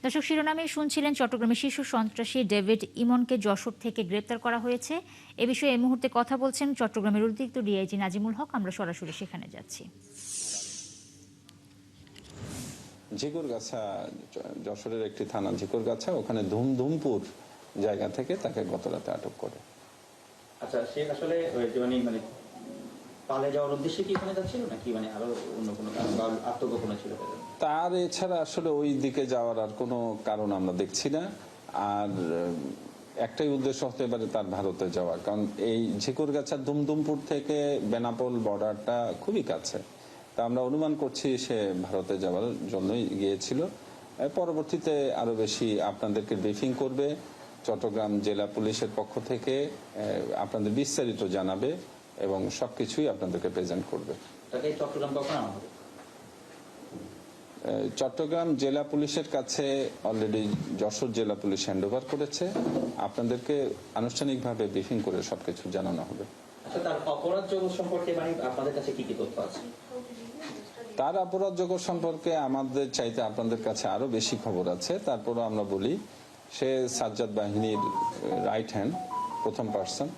দর্শক, শিরোনামে শুনছিলেন চট্টগ্রামের শীর্ষ সন্ত্রাসী ডেভিড ইমনকে যশোর থেকে গ্রেপ্তার করা হয়েছে। এ বিষয়ে এই মুহূর্তে কথা বলছেন চট্টগ্রামের অতিরিক্ত ডিআইজি নাজিমুল হক। আমরা সরাসরি সেখানে যাচ্ছি। ঝিকুরগাছা, যশোরের একটি থানা ঝিকুরগাছা, ওখানে ধুমধুমপুর জায়গা থেকে তাকে গত রাতে আটক করে। আচ্ছা, সে আসলে মানে পালে যাওয়ার উদ্দেশ্যে কি ওখানে যাচ্ছিল নাকি মানে আরো অন্য কোনো আত্মগোপনে ছিল? তার এছাড়া আসলে ওই দিকে যাওয়ার আর কোনো কারণ আমরা দেখছি না। আর একটাই উদ্দেশ্য হতে পারে তার ভারতে যাওয়ার, কারণ এই ঝিকুরগাছার ধুমধুমপুর থেকে বেনাপোল বর্ডারটা খুবই কাছে। তা আমরা অনুমান করছি সে ভারতে যাওয়ার জন্যই গিয়েছিল। পরবর্তীতে আরো বেশি আপনাদেরকে ব্রিফিং করবে চট্টগ্রাম জেলা পুলিশের পক্ষ থেকে, আপনাদের বিস্তারিত জানাবে এবং সবকিছুই আপনাদেরকে প্রেজেন্ট করবে। চট্টগ্রাম কখন আনা হবে? চট্টগ্রাম জেলা পুলিশের কাছে অলরেডি যশোর জেলা পুলিশ হ্যান্ডওভার করেছে। আপনাদেরকে আনুষ্ঠানিকভাবে ব্রিফিং করে সবকিছু জানানো হবে। আচ্ছা, তার অপরাধ জগৎ সম্পর্কে মানে আপনাদের কাছে কি কি তথ্য আছে? তার অপরাধ জগৎ সম্পর্কে আমাদের চাইতে আপনাদের কাছে আরো বেশি খবর আছে। তারপরও আমরা বলি, সে সাজ্জাদ বাহিনীর রাইট হ্যান্ড, প্রথম পার্সন।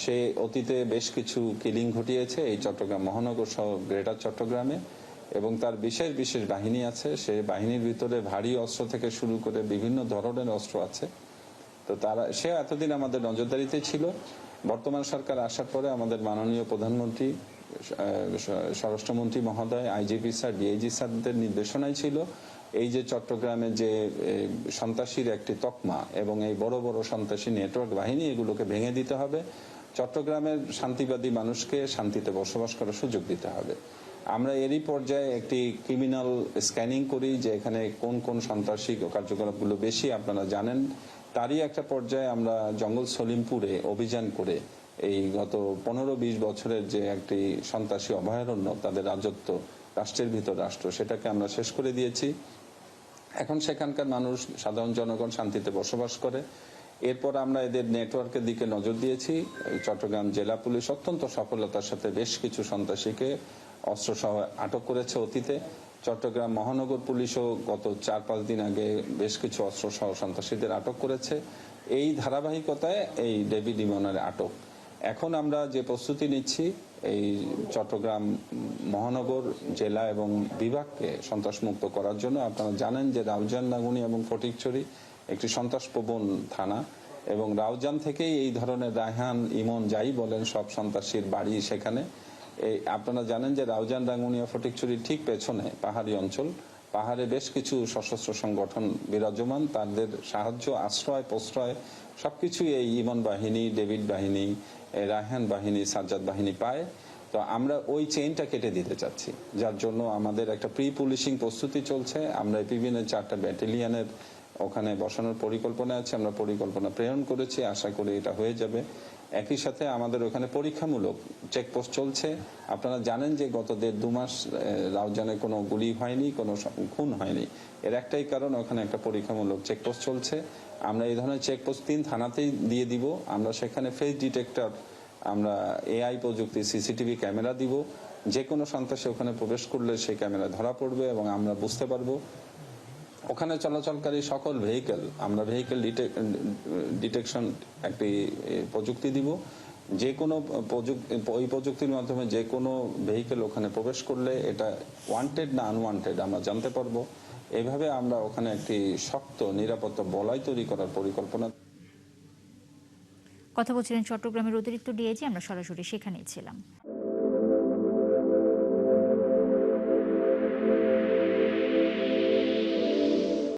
সে অতীতে বেশ কিছু কিলিং ঘটিয়েছে এই চট্টগ্রাম মহানগর সহ গ্রেটার চট্টগ্রামে, এবং তার বিশেষ বিশেষ বাহিনী আছে। সে বাহিনীর ভিতরে ভারী অস্ত্র থেকে শুরু করে বিভিন্ন ধরনের অস্ত্র আছে। তো সে এতদিন আমাদের নজরদারিতে ছিল। বর্তমান সরকার আসার পরে আমাদের মাননীয় প্রধানমন্ত্রী, স্বরাষ্ট্রমন্ত্রী মহোদয়, আইজিপি স্যার, ডিআইজি স্যারদের নির্দেশনায় ছিল এই যে চট্টগ্রামে যে সন্ত্রাসীর একটি তকমা এবং এই বড় বড় সন্ত্রাসী নেটওয়ার্ক বাহিনী, এগুলোকে ভেঙে দিতে হবে। চট্টগ্রামের শান্তিবাদী মানুষকে শান্তিতে বসবাস করার সুযোগ দিতে হবে। আমরা এরই পর্যায়ে একটি ক্রিমিনাল স্ক্যানিং করি যে এখানে কোন কোন সন্ত্রাসী কার্যকলাপগুলো বেশি, আপনারা জানেন। তারই একটা পর্যায়ে আমরা জঙ্গল সলিমপুরে অভিযান করে এই গত 15-20 বছরের যে একটি সন্ত্রাসী অভয়ারণ্য, তাদের রাজত্ব, রাষ্ট্রের ভিতর রাষ্ট্র, সেটাকে আমরা শেষ করে দিয়েছি। এখন সেখানকার মানুষ, সাধারণ জনগণ শান্তিতে বসবাস করে। এরপর আমরা এদের নেটওয়ার্কের দিকে নজর দিয়েছি। চট্টগ্রাম জেলা পুলিশ অত্যন্ত সফলতার সাথে বেশ কিছু সন্ত্রাসীকে অস্ত্রসহ আটক করেছে অতীতে। চট্টগ্রাম মহানগর পুলিশও গত 4-5 দিন আগে বেশ কিছু অস্ত্রসহ সন্ত্রাসীদের আটক করেছে। এই ধারাবাহিকতায় এই ডেভিড ইমনের আটক। এখন আমরা যে প্রস্তুতি নিচ্ছি, এই চট্টগ্রাম মহানগর জেলা এবং বিভাগকে সন্ত্রাসমুক্ত করার জন্য। আপনারা জানেন যে রাউজান, রাঙ্গুনিয়া এবং ফটিকছড়ি একটি সন্ত্রাসপ্রবণ থানা, এবং রাউজান থেকেই এই ধরনের রায়হান, ইমন যাই বলেন, সব সন্ত্রাসীর বাড়ি সেখানে। আপনারা জানেন যে রাউজান, রাঙ্গুনিয়া, ফটিকছড়ির ঠিক পেছনে পাহাড়ি অঞ্চল, পাহাড়ে বেশ কিছু সশস্ত্র সংগঠন বিরাজমান। তাদের সাহায্য, আশ্রয়, প্রশ্রয় সবকিছুই এই ইমন বাহিনী, ডেভিড বাহিনী, রায়হান বাহিনী, সাজ্জাদ বাহিনী পায়। তো আমরা ওই চেইনটা কেটে দিতে চাচ্ছি, যার জন্য আমাদের একটা প্রি পুলিশিং প্রস্তুতি চলছে। আমরা এপিবিএনের 4টা ব্যাটালিয়নের ওখানে বসানোর পরিকল্পনা আছে। আমরা পরিকল্পনা প্রেরণ করেছি, আশা করি এটা হয়ে যাবে। একই সাথে আমাদের ওখানে পরীক্ষামূলক চেকপোস্ট চলছে। আপনারা জানেন যে গত 1.5-2 মাস রাউজানে কোনো গুলি হয়নি, কোনো খুন হয়নি। এর একটাই কারণ, ওখানে একটা পরীক্ষামূলক চেকপোস্ট চলছে। আমরা এই ধরনের চেকপোস্ট 3 থানাতেই দিয়ে দিব। আমরা সেখানে ফেস ডিটেক্টর, আমরা এআই প্রযুক্তি, সিসিটিভি ক্যামেরা দিব। যে কোনো সন্ত্রাসী ওখানে প্রবেশ করলে সেই ক্যামেরা ধরা পড়বে এবং আমরা বুঝতে পারবো। ওখানে চলাচলকারী সকল ভেহিকেল, আমরা ভেহিকেল ডিটেকশন একটি প্রযুক্তি দিব। যে কোনো ওই প্রযুক্তির মাধ্যমে যে কোনো ভেহিকেল ওখানে প্রবেশ করলে এটা ওয়ান্টেড না আনওয়ান্টেড আমরা জানতে পারবো। এইভাবে আমরা ওখানে একটি শক্ত নিরাপত্তা বলয় তৈরি করার পরিকল্পনা। কথা বলছিলেন চট্টগ্রামের অতিরিক্ত ডিআইজি। আমরা সরাসরি সেখানেই ছিলাম।